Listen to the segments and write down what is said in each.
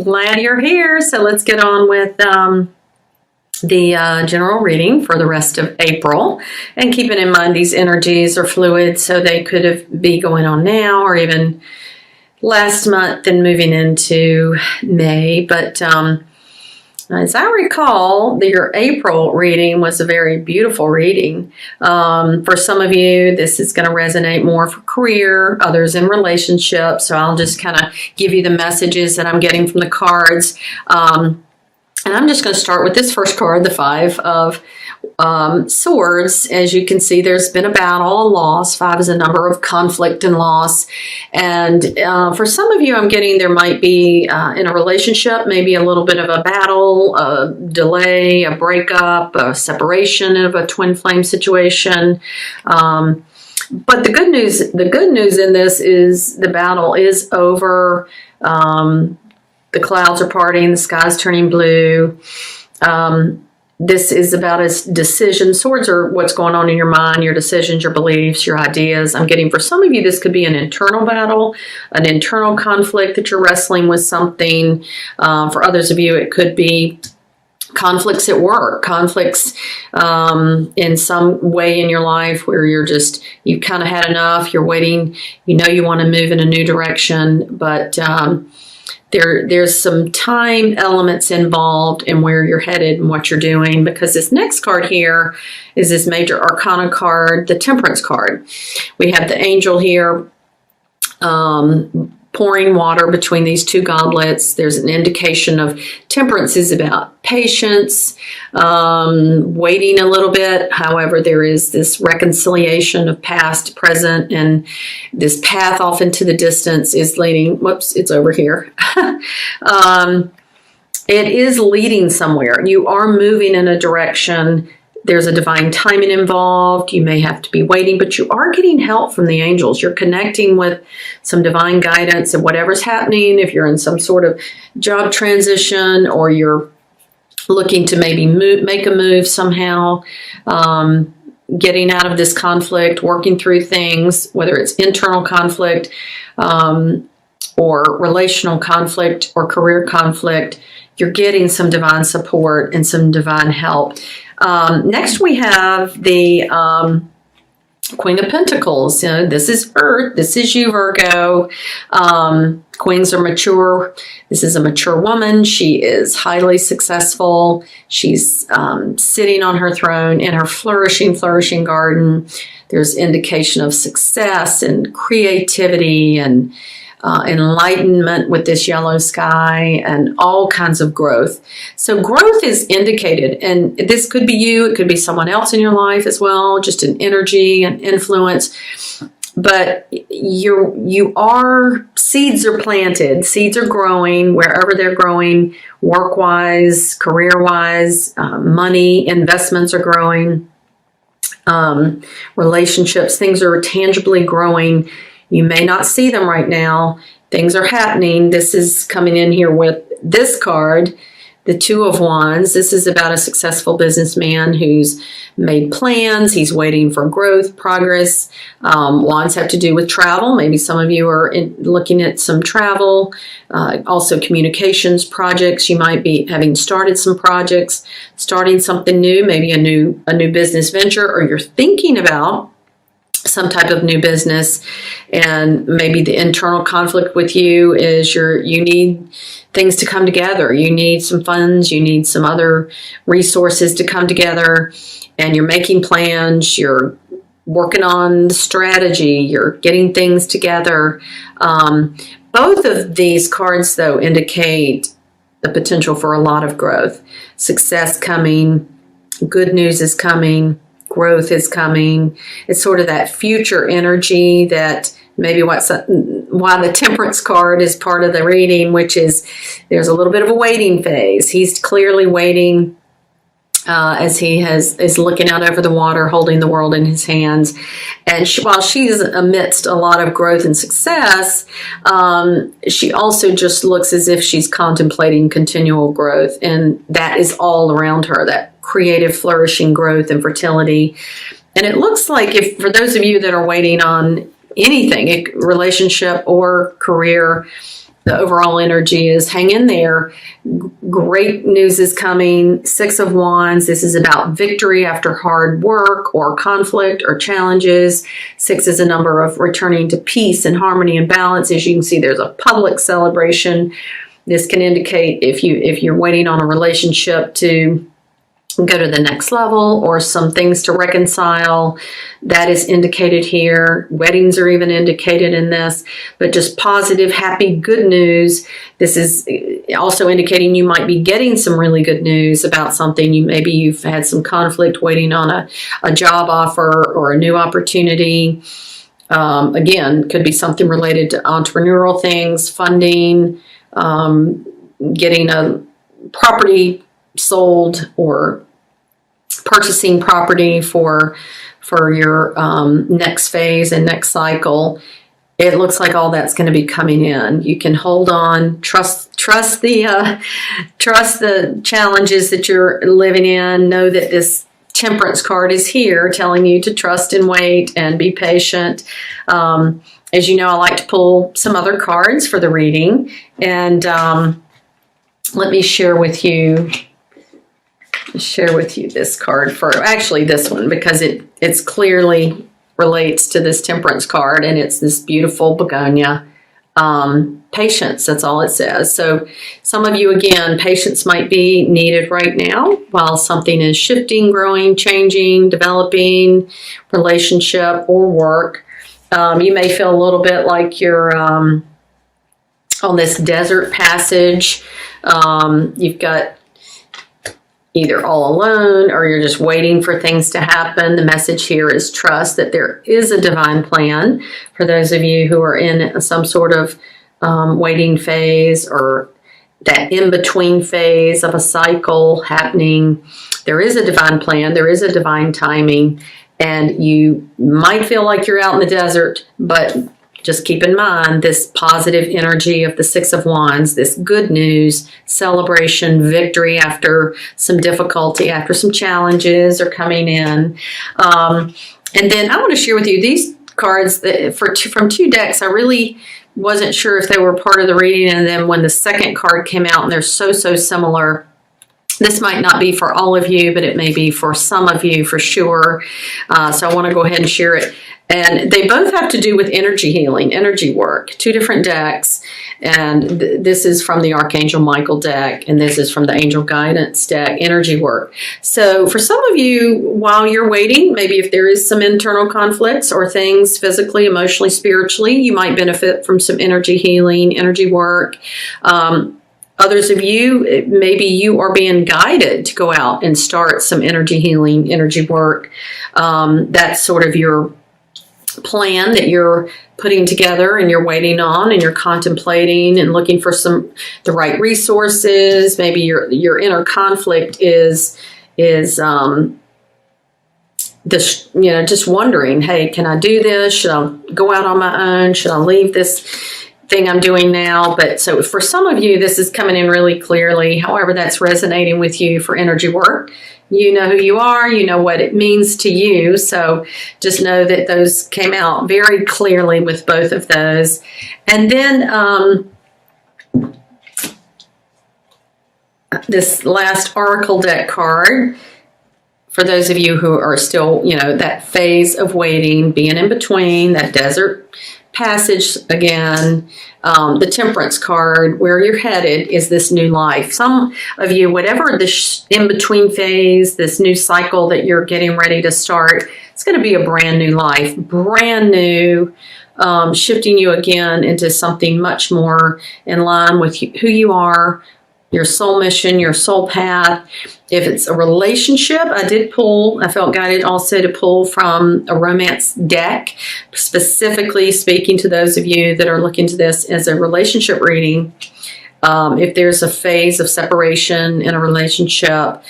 Glad you're here. So let's get on with the general reading for the rest of April. And keeping in mind these energies are fluid, so they could be going on now or even last month and moving into May. But as I recall, your April reading was a very beautiful reading. For some of you, this is going to resonate more for career, others in relationships. So I'll just kind of give you the messages that I'm getting from the cards. And I'm just going to start with this first card, the Five of Swords. As you can see, there's been a battle, a loss. Five is a number of conflict and loss. And for some of you, I'm getting there might be in a relationship, maybe a little bit of a battle, a delay, a breakup, a separation of a twin flame situation. But the good news in this is the battle is over. The clouds are parting, the sky's turning blue. This is about a decision. Swords are what's going on in your mind, your decisions, your beliefs, your ideas. I'm getting for some of you, this could be an internal battle, an internal conflict that you're wrestling with something. For others of you, it could be conflicts at work, conflicts in some way in your life where you've kind of had enough, you're waiting, you want to move in a new direction, but there's some time elements involved in where you're headed and what you're doing, because this next card here is this major arcana card, the Temperance card. We have the angel here pouring water between these two goblets. There's an indication of temperance is about patience, waiting a little bit. However, there is this reconciliation of past, present, and this path off into the distance is leading, whoops, it's over here. It is leading somewhere. You are moving in a direction. There's a divine timing involved. You may have to be waiting, but you are getting help from the angels. You're connecting with some divine guidance and whatever's happening. If you're in some sort of job transition or you're looking to maybe make a move somehow, getting out of this conflict, working through things, whether it's internal conflict or relational conflict or career conflict, you're getting some divine support and some divine help. Next, we have the Queen of Pentacles. This is Earth. This is you, Virgo. Queens are mature. This is a mature woman. She is highly successful. She's sitting on her throne in her flourishing garden. There's indication of success and creativity and enlightenment with this yellow sky and all kinds of growth. So growth is indicated, and this could be you, it could be someone else in your life as well, just an energy and influence. But seeds are planted, seeds are growing wherever they're growing, work-wise, career-wise, money, investments are growing, relationships, things are tangibly growing. You may not see them right now. Things are happening. This is coming in here with this card, the Two of Wands. This is about a successful businessman who's made plans. He's waiting for growth, progress. Wands have to do with travel. Maybe some of you are looking at some travel. Also communications projects. You might be having started some projects, starting something new, maybe a new business venture, or you're thinking about some type of new business, and maybe the internal conflict with you is you need things to come together. You need some funds, you need some other resources to come together, and you're making plans, you're working on the strategy, you're getting things together. Both of these cards, though, indicate the potential for a lot of growth. Success coming, good news is coming, growth is coming. It's sort of that future energy that maybe why the Temperance card is part of the reading, which is there's a little bit of a waiting phase. He's clearly waiting as he is looking out over the water, holding the world in his hands. And while she's amidst a lot of growth and success, she also just looks as if she's contemplating continual growth. And that is all around her, that creative, flourishing growth and fertility. And it looks like, if for those of you that are waiting on anything, a relationship or career, the overall energy is hang in there. Great news is coming. 6 of Wands. This is about victory after hard work or conflict or challenges. 6 is a number of returning to peace and harmony and balance. As you can see, there's a public celebration. This can indicate if you're waiting on a relationship to go to the next level or some things to reconcile, that is indicated here. Weddings are even indicated in this, but just positive, happy, good news. This is also indicating you might be getting some really good news about something. Maybe you've had some conflict waiting on a job offer or a new opportunity. Again, could be something related to entrepreneurial things, funding, getting a property sold or purchasing property for your next phase and next cycle. It looks like all that's going to be coming in. You can hold on, trust the challenges that you're living in. Know that this Temperance card is here telling you to trust and wait and be patient. As you know, I like to pull some other cards for the reading, and let me share with you this card actually this one, because it's clearly relates to this Temperance card, and it's this beautiful begonia. Patience, that's all it says. So some of you, again, patience might be needed right now while something is shifting, growing, changing, developing, relationship or work. You may feel a little bit like you're on this desert passage. You've got either all alone or you're just waiting for things to happen. The message here is trust that there is a divine plan for those of you who are in some sort of waiting phase or that in-between phase of a cycle happening. There is a divine plan. There is a divine timing. And you might feel like you're out in the desert, but just keep in mind this positive energy of the 6 of Wands, this good news, celebration, victory after some difficulty, after some challenges are coming in. And then I want to share with you these cards that from 2 decks. I really wasn't sure if they were part of the reading, and then when the second card came out, and they're so similar. This might not be for all of you, but it may be for some of you for sure. So I want to go ahead and share it. And they both have to do with energy healing, energy work. 2 different decks. And this is from the Archangel Michael deck, and this is from the Angel Guidance deck, energy work. So for some of you, while you're waiting, maybe if there is some internal conflicts or things physically, emotionally, spiritually, you might benefit from some energy healing, energy work. Others of you, maybe you are being guided to go out and start some energy healing, energy work. That's sort of your plan that you're putting together and you're waiting on and you're contemplating and looking for the right resources. Maybe your inner conflict is this, just wondering, hey, can I do this? Should I go out on my own? Should I leave this thing I'm doing now? But so for some of you, this is coming in really clearly. However, that's resonating with you for energy work. You know who you are. You know what it means to you. So just know that those came out very clearly with both of those. And then this last Oracle deck card, for those of you who are still, that phase of waiting, being in between, that desert passage again, the Temperance card, where you're headed is this new life. Some of you, whatever this in-between phase, this new cycle that you're getting ready to start, it's going to be a brand new life, brand new, shifting you again into something much more in line with who you are, your soul mission, your soul path. If it's a relationship, I felt guided also to pull from a romance deck, specifically speaking to those of you that are looking to this as a relationship reading. If there's a phase of separation in a relationship,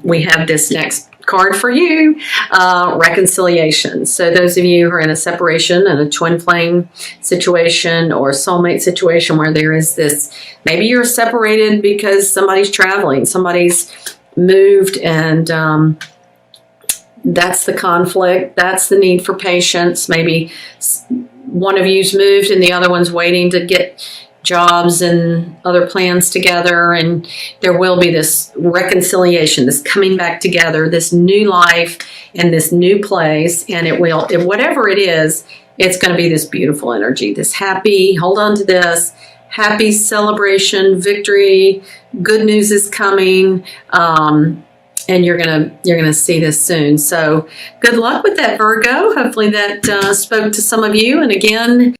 we have this next card for you, reconciliation. So those of you who are in a separation and a twin flame situation or a soulmate situation where there is this, maybe you're separated because somebody's traveling, somebody's moved, and that's the conflict, that's the need for patience. Maybe one of you's moved and the other one's waiting to get jobs and other plans together, and there will be this reconciliation, this coming back together, this new life and this new place, and whatever it is, it's going to be this beautiful energy, this happy, hold on to this, happy celebration, victory, good news is coming, and you're gonna see this soon. So good luck with that, Virgo. Hopefully that spoke to some of you. And again,